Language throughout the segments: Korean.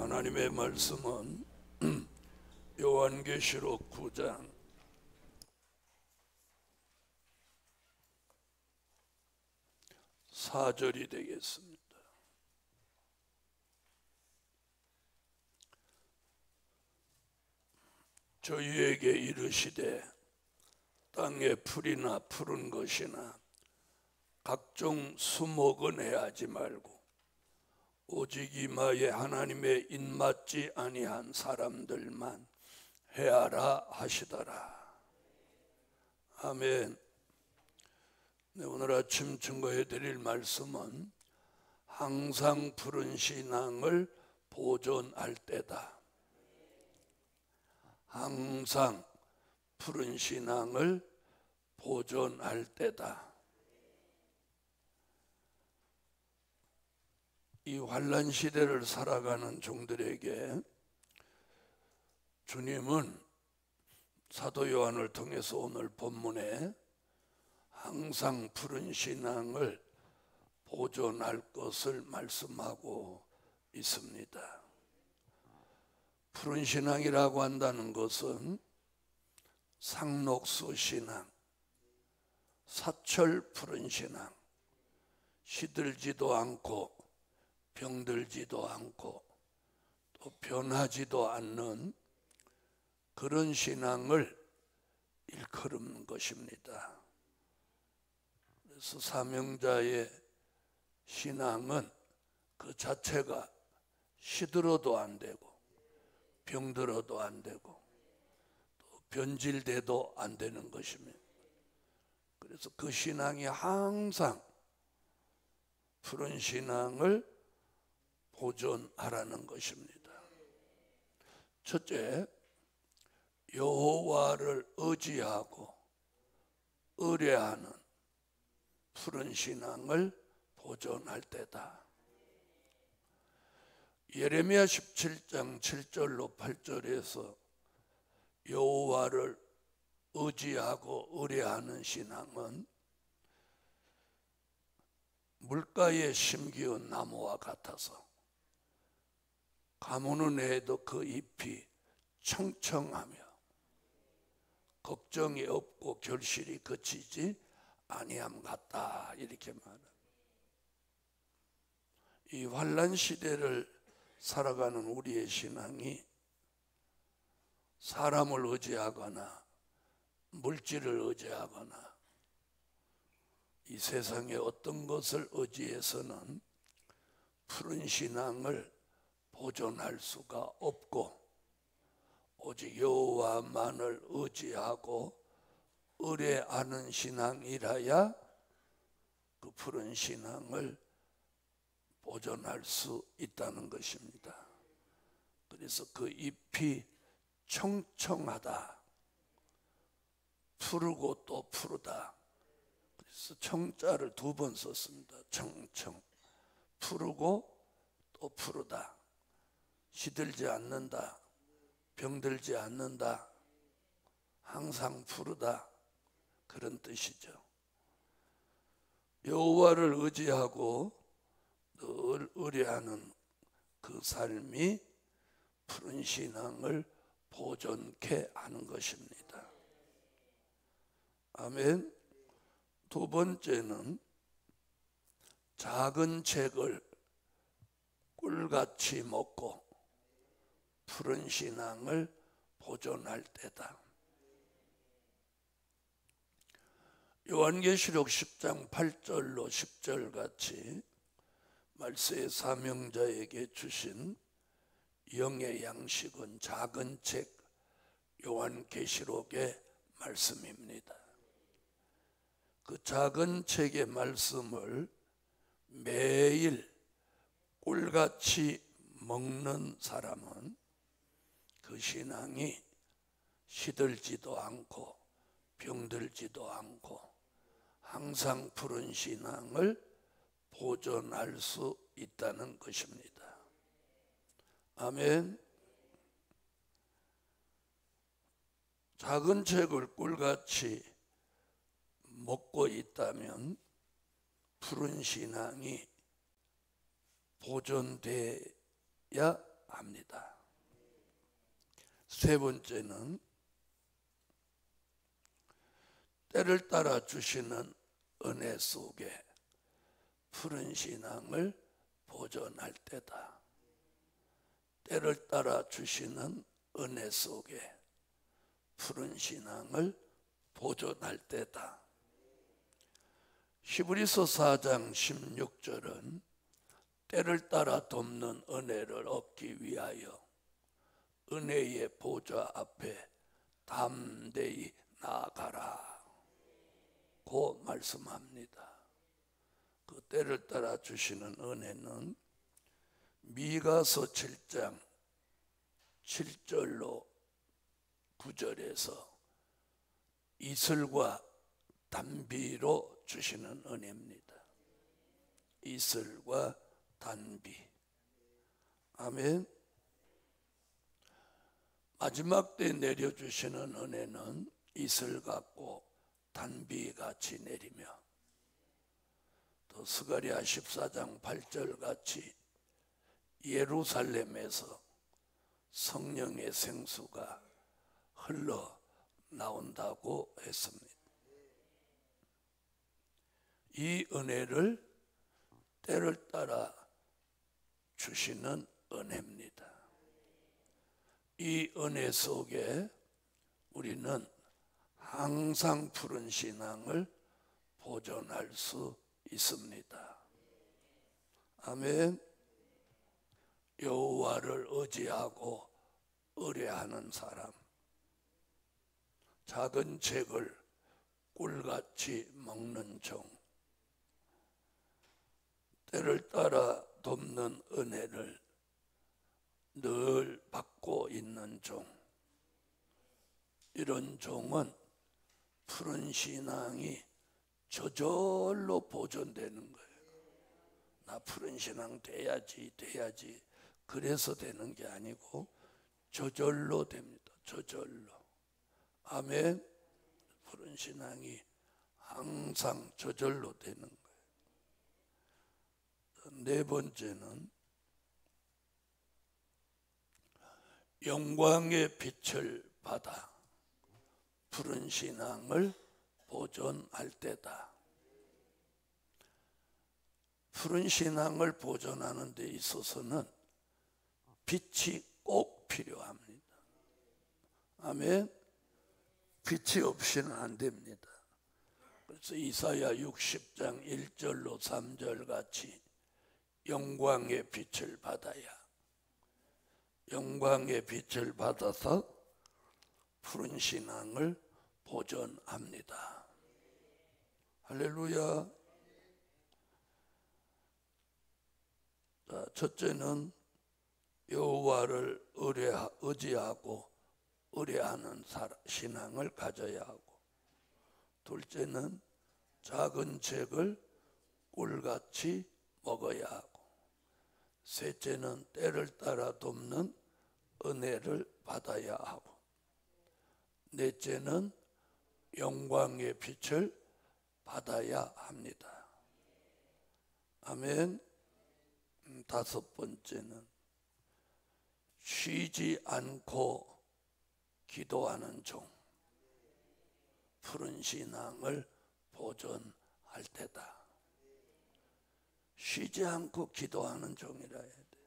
하나님의 말씀은 요한계시록 9장 4절이 되겠습니다. 저희에게 이르시되 땅에 풀이나 푸른 것이나 각종 수목은 해하지 말고 오직 이마에 하나님의 입맞지 아니한 사람들만 해하라 하시더라. 아멘. 네, 오늘 아침 증거해 드릴 말씀은 항상 푸른 신앙을 보존할 때다. 항상 푸른 신앙을 보존할 때다. 이 환난 시대를 살아가는 종들에게 주님은 사도 요한을 통해서 오늘 본문에 항상 푸른 신앙을 보존할 것을 말씀하고 있습니다. 푸른 신앙이라고 한다는 것은 상록수 신앙, 사철 푸른 신앙, 시들지도 않고 병들지도 않고 또 변하지도 않는 그런 신앙을 일컬는 것입니다. 그래서 사명자의 신앙은 그 자체가 시들어도 안 되고 병들어도 안 되고 또 변질돼도 안 되는 것입니다. 그래서 그 신앙이 항상 푸른 신앙을 보존하라는 것입니다. 첫째, 여호와를 의지하고 의뢰하는 푸른 신앙을 보존할 때다. 예레미야 17장 7절로 8절에서 여호와를 의지하고 의뢰하는 신앙은 물가에 심기운 나무와 같아서 가무는 해도 그 잎이 청청하며 걱정이 없고 결실이 그치지 아니함 같다, 이렇게 말합니다. 이 환난 시대를 살아가는 우리의 신앙이 사람을 의지하거나 물질을 의지하거나 이 세상의 어떤 것을 의지해서는 푸른 신앙을 보존할 수가 없고 오직 여호와만을 의지하고 의뢰하는 신앙이라야 그 푸른 신앙을 보존할 수 있다는 것입니다. 그래서 그 잎이 청청하다, 푸르고 또 푸르다. 그래서 청자를 2번 썼습니다. 청청, 푸르고 또 푸르다. 시들지 않는다, 병들지 않는다, 항상 푸르다, 그런 뜻이죠. 여호와를 의지하고 늘 의뢰하는 그 삶이 푸른 신앙을 보존케 하는 것입니다. 아멘. 2번째는 작은 책을 꿀같이 먹고 푸른 신앙을 보존할 때다. 요한계시록 10장 8절로 10절 같이 말세의 사명자에게 주신 영의 양식은 작은 책 요한계시록의 말씀입니다. 그 작은 책의 말씀을 매일 꿀같이 먹는 사람은 그 신앙이 시들지도 않고 병들지도 않고 항상 푸른 신앙을 보존할 수 있다는 것입니다. 아멘. 작은 책을 꿀같이 먹고 있다면 푸른 신앙이 보존돼야 합니다. 세 번째는 때를 따라 주시는 은혜 속에 푸른 신앙을 보존할 때다. 때를 따라 주시는 은혜 속에 푸른 신앙을 보존할 때다. 히브리서 4장 16절은 때를 따라 돕는 은혜를 얻기 위하여 은혜의 보좌 앞에 담대히 나아가라 고 말씀합니다. 그 때를 따라 주시는 은혜는 미가서 7장 7절로 9절에서 이슬과 단비로 주시는 은혜입니다. 이슬과 단비. 아멘. 마지막 때 내려주시는 은혜는 이슬 같고 단비 같이 내리며 또 스가랴 14장 8절 같이 예루살렘에서 성령의 생수가 흘러 나온다고 했습니다. 이 은혜를 때를 따라 주시는 은혜입니다. 이 은혜 속에 우리는 항상 푸른 신앙을 보존할 수 있습니다. 아멘. 여호와를 의지하고 의뢰하는 사람, 작은 책을 꿀같이 먹는 종, 때를 따라 돕는 은혜를 늘 받고 있는 종, 이런 종은 푸른 신앙이 저절로 보존되는 거예요. 나 푸른 신앙 돼야지 그래서 되는 게 아니고 저절로 됩니다. 저절로. 아멘. 푸른 신앙이 항상 저절로 되는 거예요. 네 번째는 영광의 빛을 받아 푸른 신앙을 보존할 때다. 푸른 신앙을 보존하는 데 있어서는 빛이 꼭 필요합니다. 아멘. 빛이 없이는 안 됩니다. 그래서 이사야 60장 1절로 3절 같이 영광의 빛을 받아야, 영광의 빛을 받아서 푸른 신앙을 보존합니다. 할렐루야. 자, 첫째는 여호와를 의지하고 의뢰하는 신앙을 가져야 하고, 둘째는 작은 책을 꿀같이 먹어야 하고, 셋째는 때를 따라 돕는 은혜를 받아야 하고, 넷째는 영광의 빛을 받아야 합니다. 아멘. 다섯 번째는 쉬지 않고 기도하는 종, 푸른 신앙을 보존할 때다. 쉬지 않고 기도하는 종이라 해야 돼요.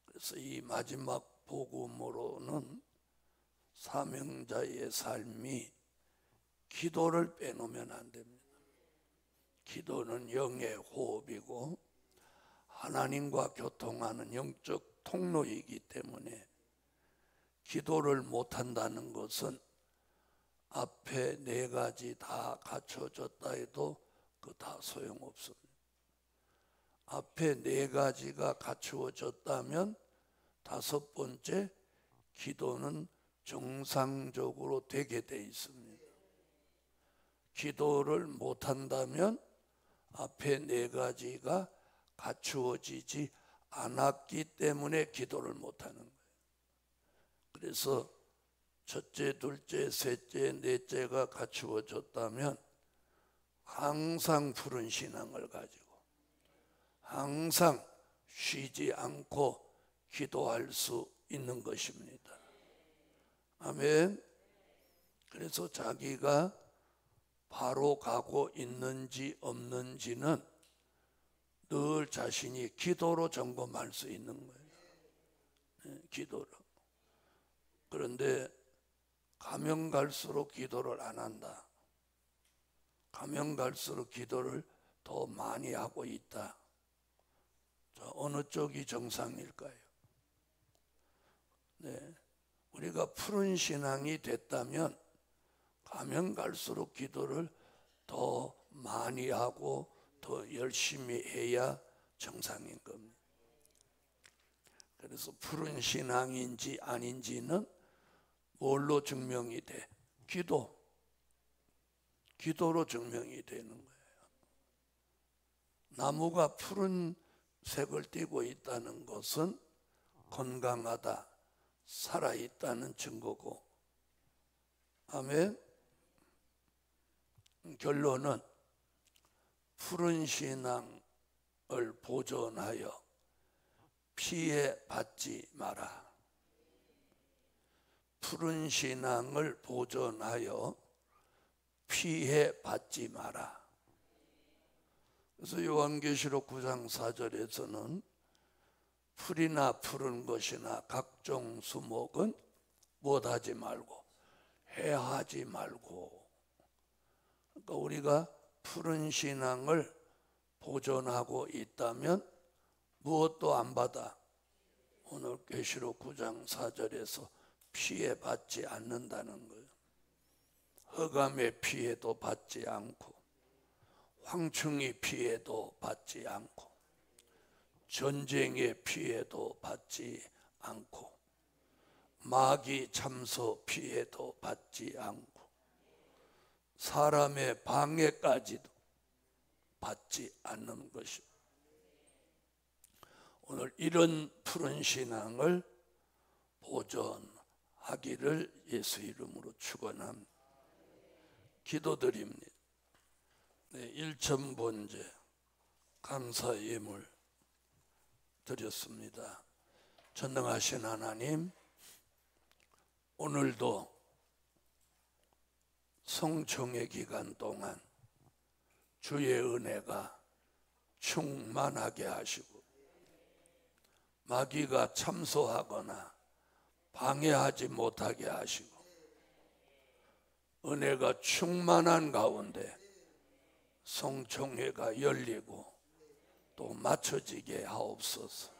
그래서 이 마지막 복음으로는 사명자의 삶이 기도를 빼놓으면 안 됩니다. 기도는 영의 호흡이고 하나님과 교통하는 영적 통로이기 때문에 기도를 못한다는 것은 앞에 네 가지 다 갖춰졌다 해도 그 다 소용없습니다. 앞에 네 가지가 갖추어졌다면 다섯 번째 기도는 정상적으로 되게 돼 있습니다. 기도를 못한다면 앞에 네 가지가 갖추어지지 않았기 때문에 기도를 못하는 거예요. 그래서 첫째, 둘째, 셋째, 넷째가 갖추어졌다면 항상 푸른 신앙을 가지고 항상 쉬지 않고 기도할 수 있는 것입니다. 아멘. 그래서 자기가 바로 가고 있는지 없는지는 늘 자신이 기도로 점검할 수 있는 거예요. 기도로. 그런데 가면 갈수록 기도를 안 한다. 가면 갈수록 기도를 더 많이 하고 있다. 어느 쪽이 정상일까요? 네, 우리가 푸른 신앙이 됐다면 가면 갈수록 기도를 더 많이 하고 더 열심히 해야 정상인 겁니다. 그래서 푸른 신앙인지 아닌지는 뭘로 증명이 돼? 기도로 증명이 되는 거예요. 나무가 푸른 색을 띠고 있다는 것은 건강하다, 살아있다는 증거고, 아멘. 결론은 푸른 신앙을 보존하여 피해받지 마라. 푸른 신앙을 보존하여 피해받지 마라. 그래서 요한계시록 9장 4절에서는 풀이나 푸른 것이나 각종 수목은 못하지 말고 해하지 말고. 그러니까 우리가 푸른 신앙을 보존하고 있다면 무엇도 안 받아. 오늘 계시록 9장 4절에서 피해받지 않는다는 거예요. 흑암의 피해도 받지 않고, 황충이 피해도 받지 않고, 전쟁의 피해도 받지 않고, 마귀 참소 피해도 받지 않고, 사람의 방해까지도 받지 않는 것입니다. 오늘 이런 푸른 신앙을 보존하기를 예수 이름으로 축원합니다. 기도드립니다. 네, 일천번제 감사 예물 드렸습니다. 전능하신 하나님, 오늘도 성총회 기간 동안 주의 은혜가 충만하게 하시고 마귀가 참소하거나 방해하지 못하게 하시고 은혜가 충만한 가운데 성총회가 열리고 또 맞춰지게 하옵소서.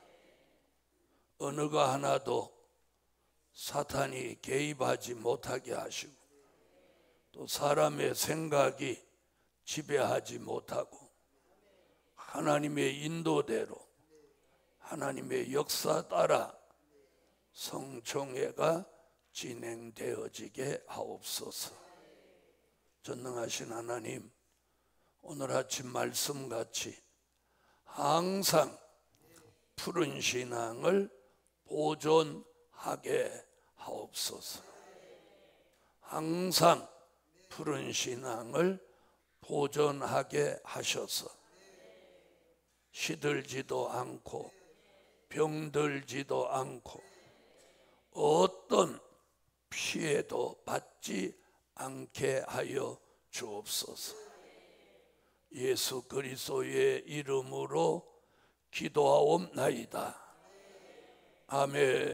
어느가 하나도 사탄이 개입하지 못하게 하시고 또 사람의 생각이 지배하지 못하고 하나님의 인도대로 하나님의 역사 따라 성총회가 진행되어지게 하옵소서. 전능하신 하나님, 오늘 아침 말씀같이 항상 푸른 신앙을 보존하게 하옵소서. 항상 푸른 신앙을 보존하게 하셔서 시들지도 않고 병들지도 않고 어떤 피해도 받지 않게 하여 주옵소서. 예수 그리스도의 이름으로 기도하옵나이다. 아멘.